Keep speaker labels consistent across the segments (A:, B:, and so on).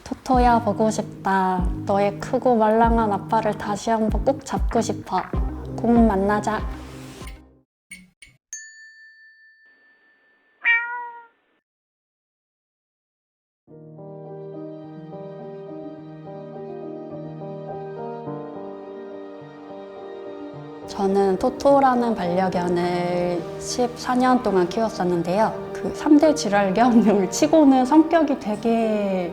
A: 토토야 보고 싶다. 너의 크고 말랑한 아빠를 다시 한번 꼭 잡고 싶어. 꼭 만나자. 저는 토토라는 반려견을 14년 동안 키웠었는데요. 그 3대 질환견을 치고는 성격이 되게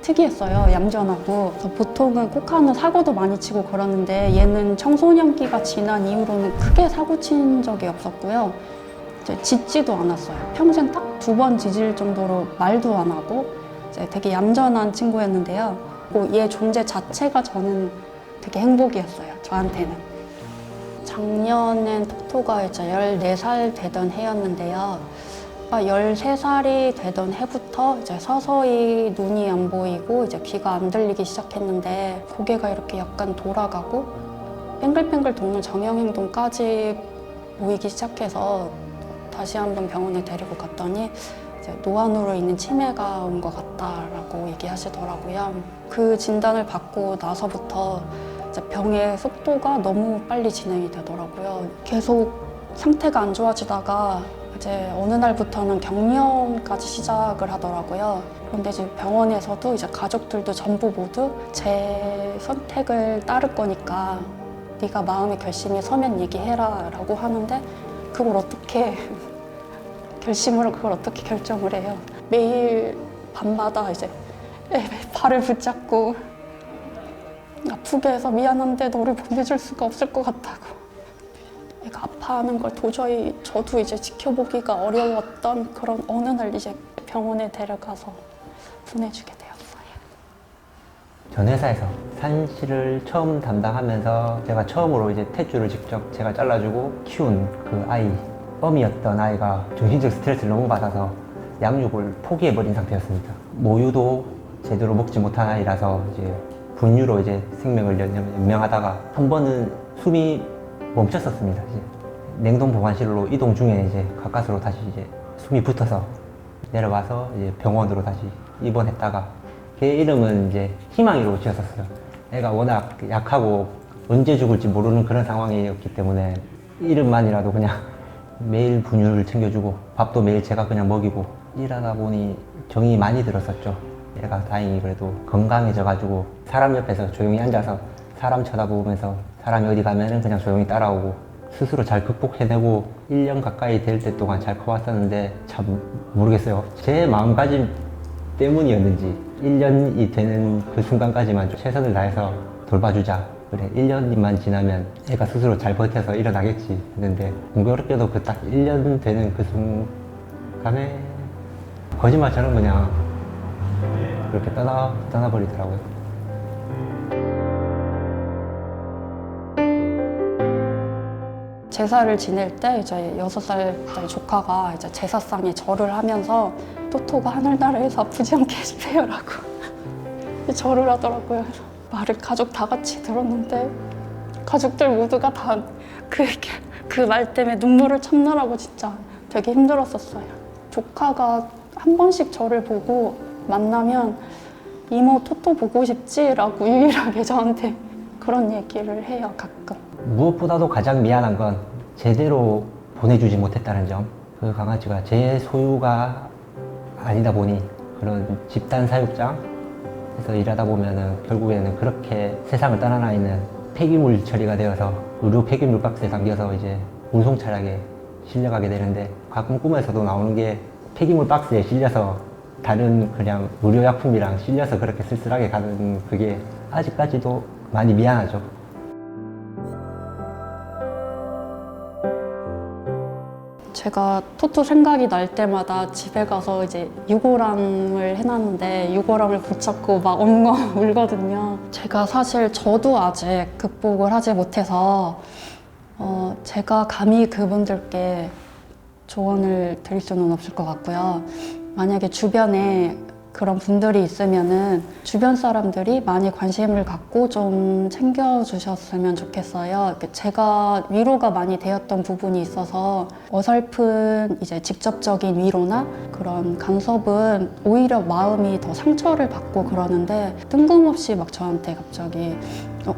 A: 특이했어요. 얌전하고. 그래서 보통은 콕하는 사고도 많이 치고 그러는데 얘는 청소년기가 지난 이후로는 크게 사고 친 적이 없었고요. 이제 짖지도 않았어요. 평생 딱 2번 짖을 정도로 말도 안 하고 이제 되게 얌전한 친구였는데요. 얘 존재 자체가 저는 되게 행복이었어요. 저한테는. 작년엔 토토가 이제 14살 되던 해였는데요. 13살이 되던 해부터 이제 서서히 눈이 안 보이고 이제 귀가 안 들리기 시작했는데 고개가 이렇게 약간 돌아가고 뱅글뱅글 도는 정형행동까지 보이기 시작해서 다시 한번 병원에 데리고 갔더니 이제 노안으로 인한 치매가 온 것 같다라고 얘기하시더라고요. 그 진단을 받고 나서부터 이제 병의 속도가 너무 빨리 진행이 되더라고요. 계속 상태가 안 좋아지다가 이제 어느 날부터는 경련까지 시작을 하더라고요. 그런데 이제 병원에서도 이제 가족들도 전부 모두 제 선택을 따를 거니까 네가 마음의 결심이 서면 얘기해라 라고 하는데 그걸 어떻게 그걸 어떻게 결정을 해요. 매일 밤마다 이제 발을 붙잡고 아프게 해서 미안한데 너를 보내줄 수가 없을 것 같다고. 얘가 아파하는 걸 도저히 저도 이제 지켜보기가 어려웠던 그런 어느 날 이제 병원에 데려가서 보내주게 되었어요.
B: 전 회사에서 산실을 처음 담당하면서 제가 처음으로 이제 탯줄을 직접 제가 잘라주고 키운 그 아이, 껌이었던 아이가 정신적 스트레스를 너무 받아서 양육을 포기해버린 상태였습니다. 모유도 제대로 먹지 못한 아이라서 이제 분유로 이제 생명을 연명하다가 한 번은 숨이 멈췄었습니다. 이제 냉동 보관실로 이동 중에 이제 가까스로 다시 이제 숨이 붙어서 내려와서 이제 병원으로 다시 입원했다가 걔 이름은 이제 희망이로 지었었어요. 애가 워낙 약하고 언제 죽을지 모르는 그런 상황이었기 때문에 이름만이라도 그냥 매일 분유를 챙겨주고 밥도 매일 제가 그냥 먹이고 일하다 보니 정이 많이 들었었죠. 얘가 다행히 그래도 건강해져가지고 사람 옆에서 조용히 앉아서 사람 쳐다보면서 사람이 어디 가면은 그냥 조용히 따라오고 스스로 잘 극복해내고 1년 가까이 될 때 동안 잘 커왔었는데 참 모르겠어요. 제 마음가짐 때문이었는지 1년이 되는 그 순간까지만 좀 최선을 다해서 돌봐주자. 그래 1년만 지나면 애가 스스로 잘 버텨서 일어나겠지 했는데 공교롭게도 그 딱 1년 되는 그 순간에 거짓말처럼 그냥 그렇게 떠나버리더라고요.
A: 제사를 지낼 때 이제 6살짜리 조카가 이제 제사상에 절을 하면서 토토가 하늘나라에서 아프지 않게 해주세요라고 절을 하더라고요. 그래서 말을 가족 다 같이 들었는데 가족들 모두가 다 그 말 때문에 눈물을 참느라고 진짜 되게 힘들었었어요. 조카가 한 번씩 저를 보고 만나면 이모 토토 보고 싶지라고 유일하게 저한테 그런 얘기를 해요, 가끔.
B: 무엇보다도 가장 미안한 건 제대로 보내주지 못했다는 점. 그 강아지가 제 소유가 아니다 보니 그런 집단 사육장에서 일하다 보면은 결국에는 그렇게 세상을 떠난 아이는 폐기물 처리가 되어서 의료 폐기물 박스에 담겨서 이제 운송 차량에 실려가게 되는데 가끔 꿈에서도 나오는 게 폐기물 박스에 실려서 다른 그냥 의료약품이랑 실려서 그렇게 쓸쓸하게 가는 그게 아직까지도 많이 미안하죠.
A: 제가 토토 생각이 날 때마다 집에 가서 이제 유골함을 해놨는데 유골함을 붙잡고 막 엉엉 울거든요. 제가 사실 저도 아직 극복을 하지 못해서 제가 감히 그분들께 조언을 드릴 수는 없을 것 같고요. 만약에 주변에 그런 분들이 있으면은 주변 사람들이 많이 관심을 갖고 좀 챙겨주셨으면 좋겠어요. 이렇게 제가 위로가 많이 되었던 부분이 있어서 어설픈 이제 직접적인 위로나 그런 간섭은 오히려 마음이 더 상처를 받고 그러는데 뜬금없이 막 저한테 갑자기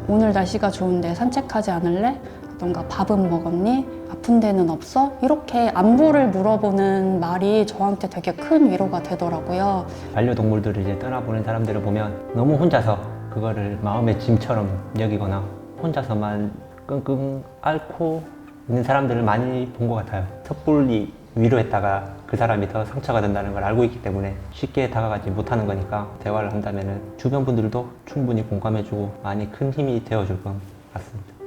A: 오늘 날씨가 좋은데 산책하지 않을래? 뭔가 밥은 먹었니? 아픈 데는 없어? 이렇게 안부를 물어보는 말이 저한테 되게 큰 위로가 되더라고요.
B: 반려동물들을 이제 떠나보낸 사람들을 보면 너무 혼자서 그거를 마음의 짐처럼 여기거나 혼자서만 끙끙 앓고 있는 사람들을 많이 본 것 같아요. 섣불리 위로했다가 그 사람이 더 상처가 된다는 걸 알고 있기 때문에 쉽게 다가가지 못하는 거니까 대화를 한다면 주변 분들도 충분히 공감해주고 많이 큰 힘이 되어줄 것 같습니다.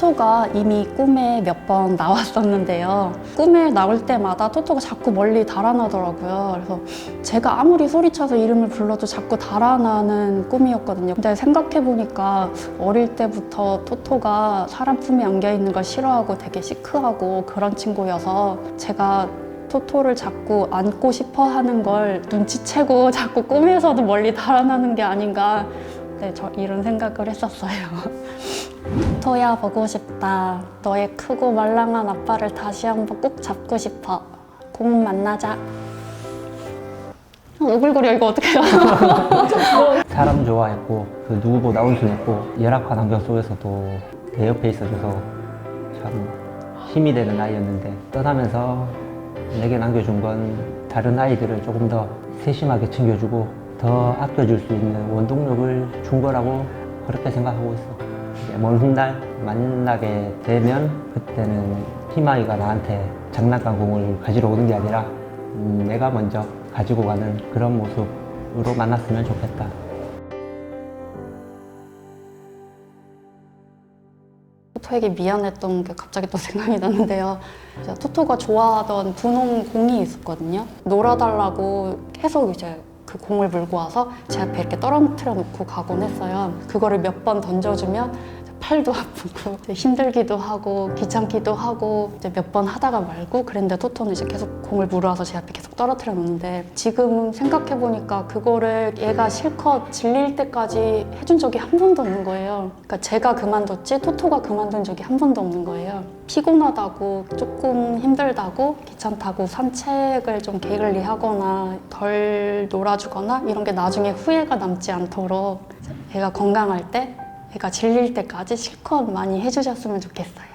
A: 토토가 이미 꿈에 몇 번 나왔었는데요. 꿈에 나올 때마다 토토가 자꾸 멀리 달아나더라고요. 그래서 제가 아무리 소리쳐서 이름을 불러도 자꾸 달아나는 꿈이었거든요. 근데 생각해보니까 어릴 때부터 토토가 사람 품에 안겨있는 걸 싫어하고 되게 시크하고 그런 친구여서 제가 토토를 자꾸 안고 싶어 하는 걸 눈치채고 자꾸 꿈에서도 멀리 달아나는 게 아닌가. 네, 저 이런 생각을 했었어요. 토토야 보고 싶다. 너의 크고 말랑한 아빠를 다시 한번 꼭 잡고 싶어. 곧 만나자. 오글거려 이거 어떡해요?
B: 사람 좋아했고 그 누구보다 온순했고 열악한 환경 속에서도 내 옆에 있어줘서 참 힘이 되는 아이였는데 떠나면서 내게 남겨준 건 다른 아이들을 조금 더 세심하게 챙겨주고 더 아껴줄 수 있는 원동력을 준 거라고 그렇게 생각하고 있어. 이제 먼 훗날 만나게 되면 그때는 희망이가 나한테 장난감 공을 가지러 오는 게 아니라 내가 먼저 가지고 가는 그런 모습으로 만났으면 좋겠다.
A: 토토에게 미안했던 게 갑자기 또 생각이 나는데요. 이제 토토가 좋아하던 분홍 공이 있었거든요. 놀아달라고 계속 이제 그 공을 물고 와서 제 앞에 이렇게 떨어뜨려 놓고 가곤 했어요. 그거를 몇 번 던져주면 팔도 아프고 힘들기도 하고 귀찮기도 하고 몇 번 하다가 말고 그랬는데 토토는 이제 계속 공을 물어와서 제 앞에 계속 떨어뜨려 놓는데 지금 생각해보니까 그거를 얘가 실컷 질릴 때까지 해준 적이 한 번도 없는 거예요. 그러니까 제가 그만뒀지 토토가 그만둔 적이 한 번도 없는 거예요. 피곤하다고 조금 힘들다고 귀찮다고 산책을 좀 게을리 하거나 덜 놀아주거나 이런 게 나중에 후회가 남지 않도록 얘가 건강할 때 얘가 질릴 때까지 실컷 많이 해주셨으면 좋겠어요.